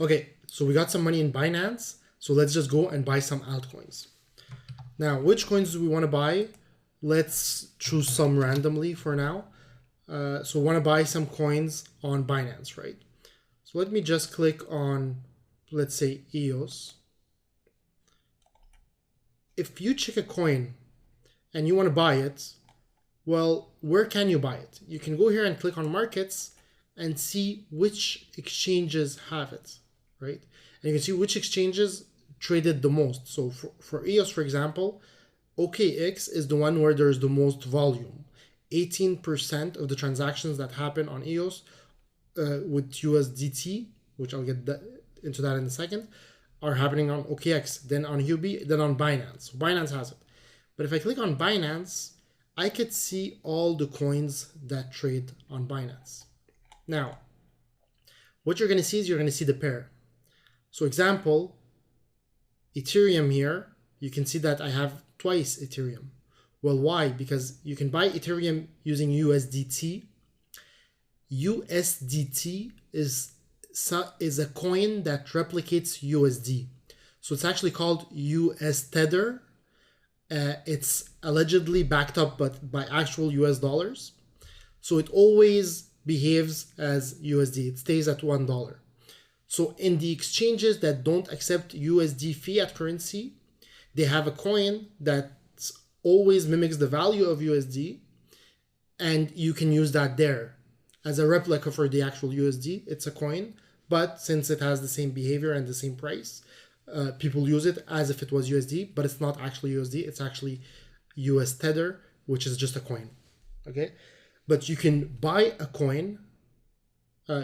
Okay, so we got some money in Binance. So let's just go and buy some altcoins. Now, which coins do we want to buy? Let's choose some randomly for now. So we want to buy some coins on Binance, right? So let me just click on, let's say, EOS. If you check a coin and you want to buy it, well, where can you buy it? You can go here and click on markets and see which exchanges have it, right? And you can see which exchanges traded the most. So for EOS, for example, OKX is the one where there's the most volume. 18% of the transactions that happen on EOS with USDT, which I'll get into that in a second, are happening on OKX, then on UB, then on Binance. Binance has it. But if I click on Binance, I could see all the coins that trade on Binance. Now, what you're going to see is you're going to see the pair. So example, Ethereum here, you can see that I have twice Ethereum. Well, why? Because you can buy Ethereum using USDT. USDT is a coin that replicates USD. So it's actually called US Tether. It's allegedly backed up by actual US dollars. So it always behaves as USD. It stays at $1. So in the exchanges that don't accept USD fiat currency, they have a coin that always mimics the value of USD, and you can use that there as a replica for the actual USD. It's a coin, but since it has the same behavior and the same price, people use it as if it was USD, but it's not actually USD. It's actually US Tether, which is just a coin. Okay, but you can buy a coin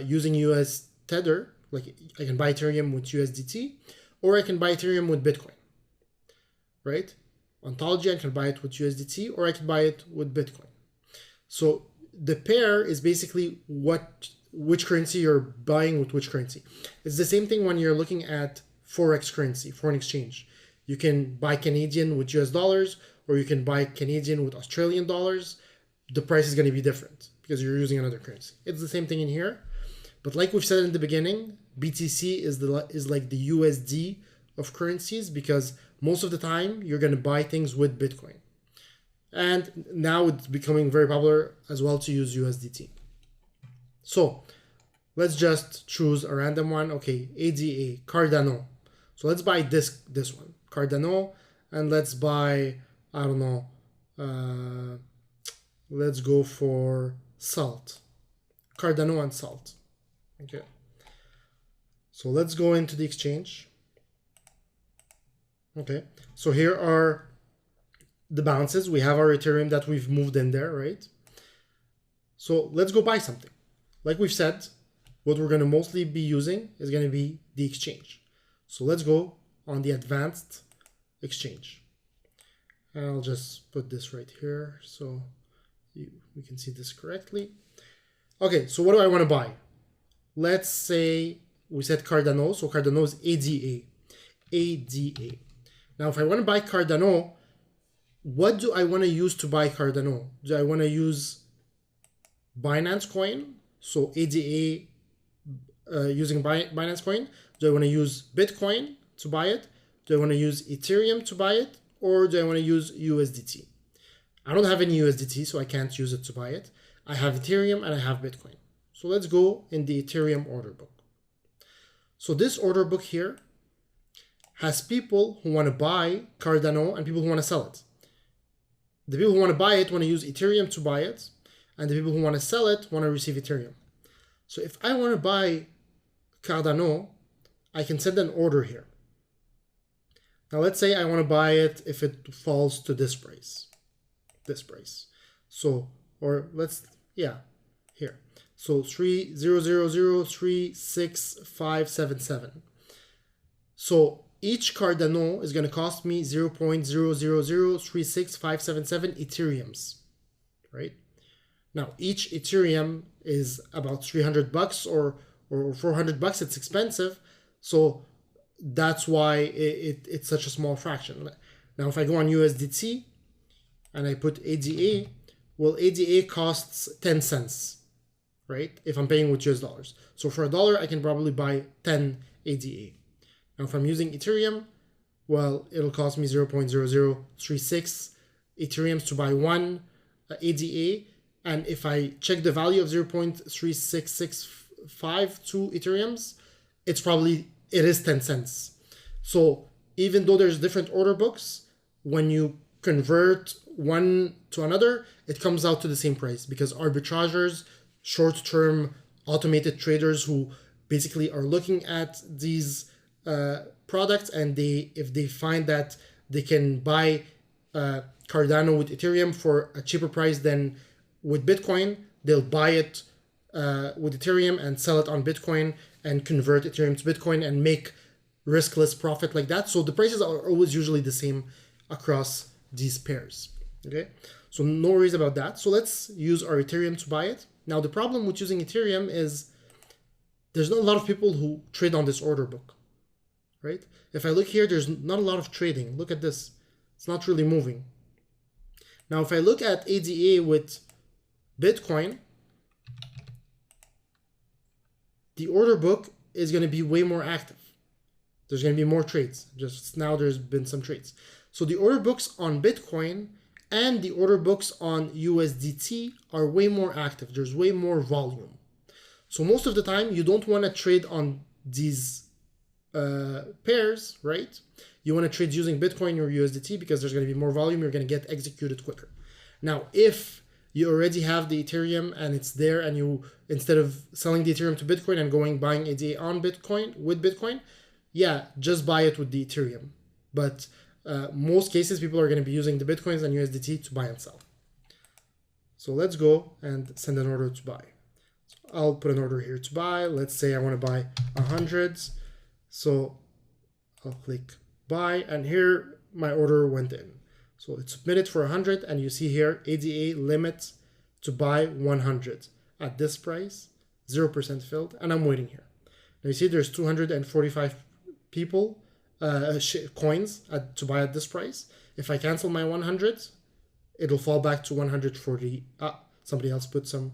using US Tether. Like I can buy Ethereum with USDT, or I can buy Ethereum with Bitcoin, right? Ontology, I can buy it with USDT, or I can buy it with Bitcoin. So the pair is basically which currency you're buying with which currency. It's the same thing when you're looking at Forex currency, foreign exchange. You can buy Canadian with US dollars, or you can buy Canadian with Australian dollars. The price is going to be different because you're using another currency. It's the same thing in here. But like we've said in the beginning, BTC is like the USD of currencies, because most of the time you're going to buy things with Bitcoin. And now it's becoming very popular as well to use USDT. So let's just choose a random one. Okay, ADA, Cardano. So let's buy this one, Cardano, and let's buy, I don't know, let's go for Salt. Cardano and Salt. Okay. So let's go into the exchange. Okay, so here are the balances. We have our Ethereum that we've moved in there, right? So let's go buy something. Like we've said, what we're going to mostly be using is going to be the exchange. So let's go on the advanced exchange. And I'll just put this right here so we can see this correctly. Okay, so what do I want to buy? Let's say we said Cardano. So Cardano is ADA. ADA. Now, if I want to buy Cardano, what do I want to use to buy Cardano? Do I want to use Binance coin? So ADA using Binance coin. Do I want to use Bitcoin to buy it? Do I want to use Ethereum to buy it? Or do I want to use USDT? I don't have any USDT, so I can't use it to buy it. I have Ethereum and I have Bitcoin. So let's go in the Ethereum order book. So this order book here has people who want to buy Cardano and people who want to sell it. The people who want to buy it want to use Ethereum to buy it, and the people who want to sell it want to receive Ethereum. So if I want to buy Cardano, I can send an order here. Now let's say I want to buy it if it falls to this price. So, or let's, yeah, here. So 3000365577. So each Cardano is going to cost me 0.00036577 Ethereums, right? Now each Ethereum is about $300 or $400. It's expensive, so that's why it's such a small fraction. Now if I go on USDT and I put ADA, well, ADA costs 10 cents, right? If I'm paying with US dollars. So for $1, I can probably buy 10 ADA. Now, if I'm using Ethereum, well, it'll cost me 0.0036 Ethereums to buy one ADA. And if I check the value of 0.3665 Ethereums, it is 10 cents. So even though there's different order books, when you convert one to another, it comes out to the same price, because arbitrageurs, short-term automated traders who basically are looking at these products, and if they find that they can buy Cardano with Ethereum for a cheaper price than with Bitcoin, they'll buy it with Ethereum and sell it on Bitcoin and convert Ethereum to Bitcoin and make riskless profit like that. So the prices are always usually the same across these pairs. Okay, so no worries about that. So let's use our Ethereum to buy it. Now the problem with using Ethereum is there's not a lot of people who trade on this order book, right? If I look here, there's not a lot of trading. Look at this. It's not really moving. Now, if I look at ADA with Bitcoin, the order book is going to be way more active. There's going to be more trades. Just now there's been some trades. So the order books on Bitcoin and the order books on USDT are way more active. There's way more volume. So most of the time, you don't want to trade on these pairs, right? You want to trade using Bitcoin or USDT because there's going to be more volume. You're going to get executed quicker. Now, if you already have the Ethereum and it's there, and you, instead of selling the Ethereum to Bitcoin and buying ADA on Bitcoin with Bitcoin, yeah, just buy it with the Ethereum. But most cases, people are going to be using the Bitcoins and USDT to buy and sell. So let's go and send an order to buy. So I'll put an order here to buy. Let's say I want to buy 100. So I'll click buy, and here my order went in. So it's submitted for 100, and you see here ADA limit to buy 100 at this price, 0% filled, and I'm waiting here. Now you see there's 245 people coins to buy at this price. If I cancel my 100, it'll fall back to 140. Somebody else put some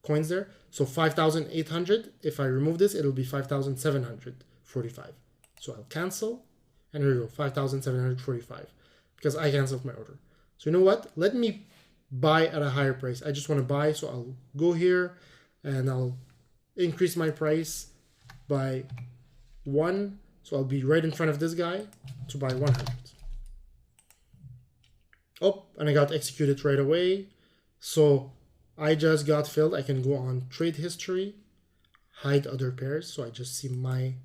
coins there. So 5,800. If I remove this, it'll be 5,745. So I'll cancel, and here we go, 5,745, because I canceled my order. So you know what? Let me buy at a higher price. I just want to buy, so I'll go here and I'll increase my price by 1. So I'll be right in front of this guy to buy 100. Oh, and I got executed right away. So I just got filled. I can go on trade history, hide other pairs. So I just see my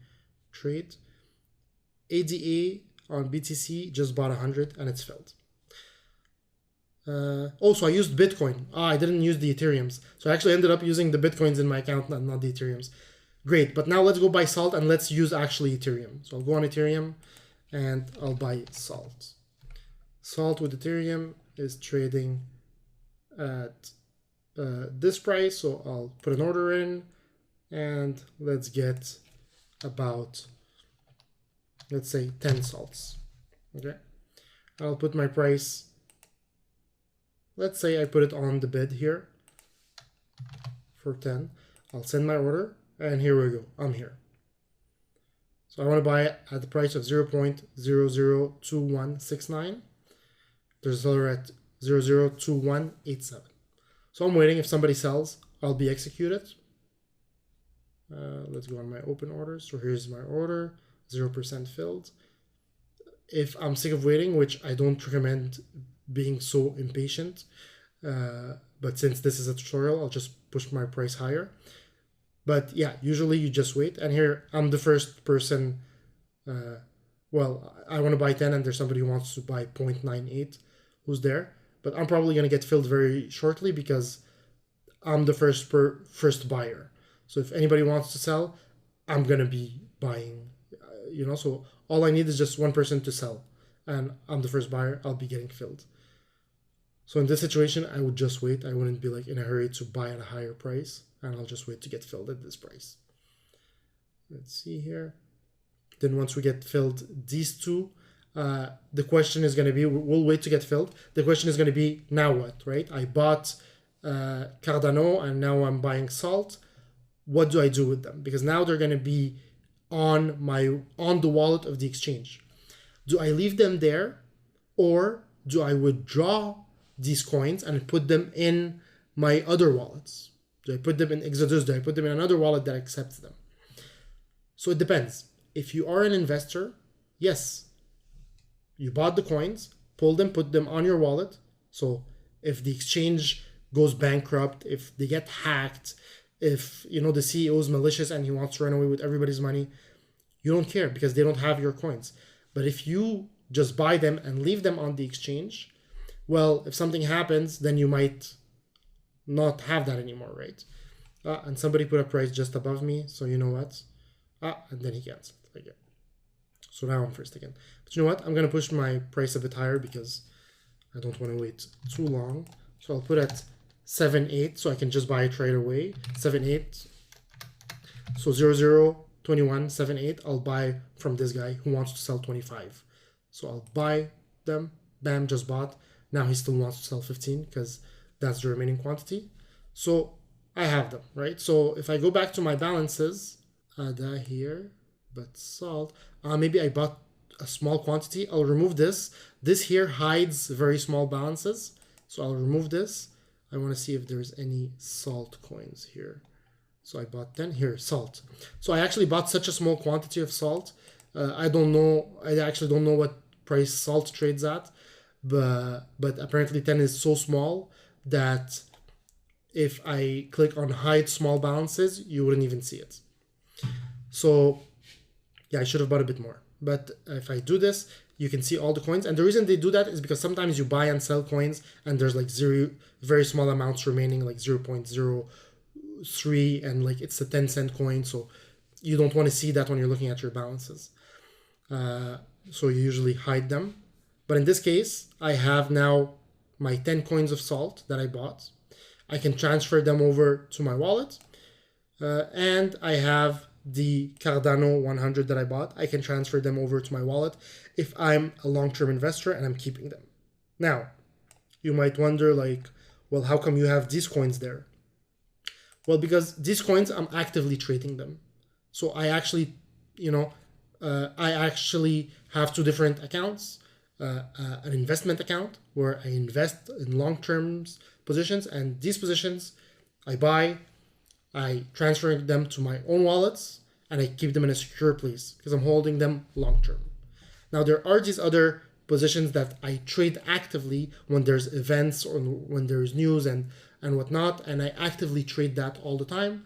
trade. ADA on BTC just bought 100 and it's filled. So I used Bitcoin. I didn't use the Ethereums. So I actually ended up using the Bitcoins in my account, not the Ethereums. Great, but now let's go buy salt and let's use actually Ethereum. So I'll go on Ethereum and I'll buy salt. Salt with Ethereum is trading at this price. So I'll put an order in and let's get about, let's say 10 salts. Okay. I'll put my price. Let's say I put it on the bid here for 10. I'll send my order. And here we go, I'm here. So I want to buy it at the price of 0.002169. There's a seller at 002187. So I'm waiting. If somebody sells, I'll be executed. Let's go on my open orders. So here's my order, 0% filled. If I'm sick of waiting, which I don't recommend being so impatient, but since this is a tutorial, I'll just push my price higher. But yeah, usually you just wait. And here I'm the first person. Well, I want to buy 10 and there's somebody who wants to buy 0.98 who's there. But I'm probably going to get filled very shortly because I'm the first buyer. So if anybody wants to sell, I'm going to be buying, so all I need is just one person to sell. And I'm the first buyer, I'll be getting filled. So in this situation, I would just wait. I wouldn't be like in a hurry to buy at a higher price. And I'll just wait to get filled at this price. Let's see here. Then once we get filled, these two, the question is going to be, we'll wait to get filled. The question is going to be, now what, right? I bought Cardano and now I'm buying salt. What do I do with them? Because now they're going to be on the wallet of the exchange. Do I leave them there, or do I withdraw these coins and put them in my other wallets? Do I put them in Exodus? Do I put them in another wallet that accepts them? So it depends. If you are an investor, yes, you bought the coins, pull them, put them on your wallet. So if the exchange goes bankrupt, if they get hacked, if the CEO is malicious and he wants to run away with everybody's money, you don't care because they don't have your coins. But if you just buy them and leave them on the exchange, well, if something happens, then you might not have that anymore, right? And somebody put a price just above me, so you know what? And then he canceled again. So now I'm first again. But you know what? I'm going to push my price a bit higher because I don't want to wait too long. So I'll put at 7.8 so I can just buy it right away. 7.8. So 0021 7.8. I'll buy from this guy who wants to sell 25. So I'll buy them. Bam, just bought. Now he still wants to sell 15 because that's the remaining quantity. So I have them, right? So if I go back to my balances, ADA here, but salt, maybe I bought a small quantity. I'll remove this. This here hides very small balances. So I'll remove this. I want to see if there's any salt coins here. So I bought 10 here, salt. So I actually bought such a small quantity of salt. I actually don't know what price salt trades at, but apparently 10 is so small that if I click on hide small balances, you wouldn't even see it. So yeah, I should have bought a bit more. But if I do this, you can see all the coins. And the reason they do that is because sometimes you buy and sell coins and there's like very small amounts remaining, like 0.03, and like it's a 10-cent coin. So you don't want to see that when you're looking at your balances. So you usually hide them. But in this case, I have now my 10 coins of salt that I bought. I can transfer them over to my wallet. And I have the Cardano 100 that I bought. I can transfer them over to my wallet if I'm a long-term investor and I'm keeping them. Now, you might wonder like, well, how come you have these coins there? Well, because these coins, I'm actively trading them. So I actually, have two different accounts. An investment account where I invest in long-term positions, and these positions I buy, I transfer them to my own wallets, and I keep them in a secure place because I'm holding them long-term. Now there are these other positions that I trade actively when there's events or when there's news and whatnot, and I actively trade that all the time,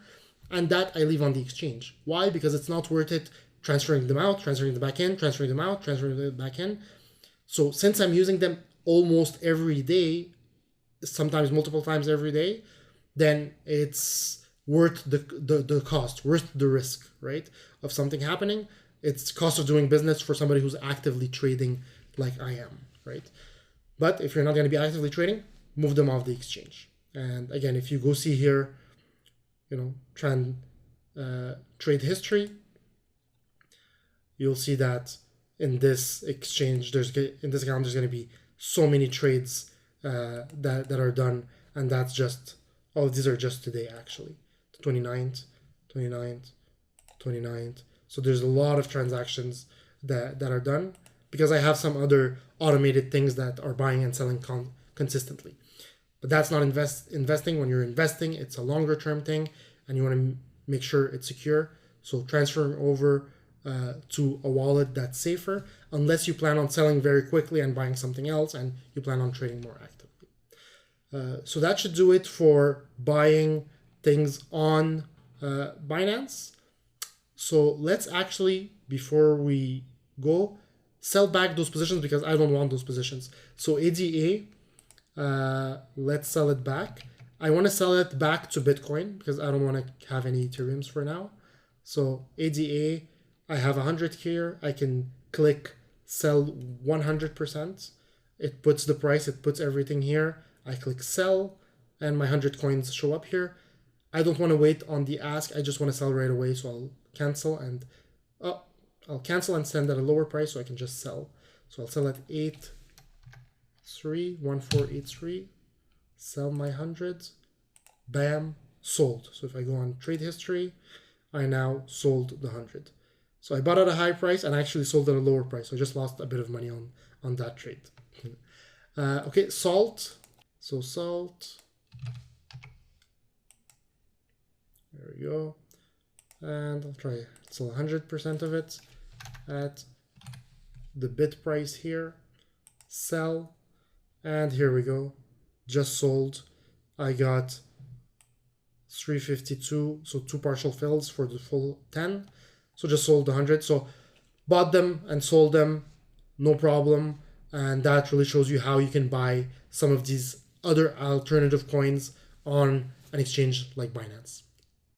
and that I leave on the exchange. Why? Because it's not worth it transferring them out, transferring them back in, transferring them out, transferring them back in. So since I'm using them almost every day, sometimes multiple times every day, then it's worth the cost, worth the risk, right, of something happening. It's cost of doing business for somebody who's actively trading like I am, right? But if you're not going to be actively trading, move them off the exchange. And again, if you go see here, trade history, you'll see that in this exchange, in this account, there's going to be so many trades that are done, and that's just, these are just today actually, 29th, 29th. So there's a lot of transactions that are done because I have some other automated things that are buying and selling consistently. But that's not investing. When you're investing, it's a longer term thing, and you want to make sure it's secure. So transferring over to a wallet that's safer, unless you plan on selling very quickly and buying something else and you plan on trading more actively. So that should do it for buying things on Binance. So let's actually, before we go, sell back those positions because I don't want those positions. So ADA, let's sell it back. I want to sell it back to Bitcoin because I don't want to have any Ethereums for now. So ADA, I have 100 here. I can click sell 100%. It puts the price, it puts everything here. I click sell and my 100 coins show up here. I don't want to wait on the ask. I just want to sell right away. So I'll cancel and send at a lower price so I can just sell. So I'll sell at 1483. Sell my 100. Bam, sold. So if I go on trade history, I now sold the 100. So I bought at a high price and I actually sold at a lower price. So I just lost a bit of money on that trade. Okay, salt. So salt. There we go. And I'll try sell 100% of it at the bid price here. Sell. And here we go. Just sold. I got 352. So 2 partial fills for the full 10. So just sold 100. So bought them and sold them, no problem. And that really shows you how you can buy some of these other alternative coins on an exchange like Binance.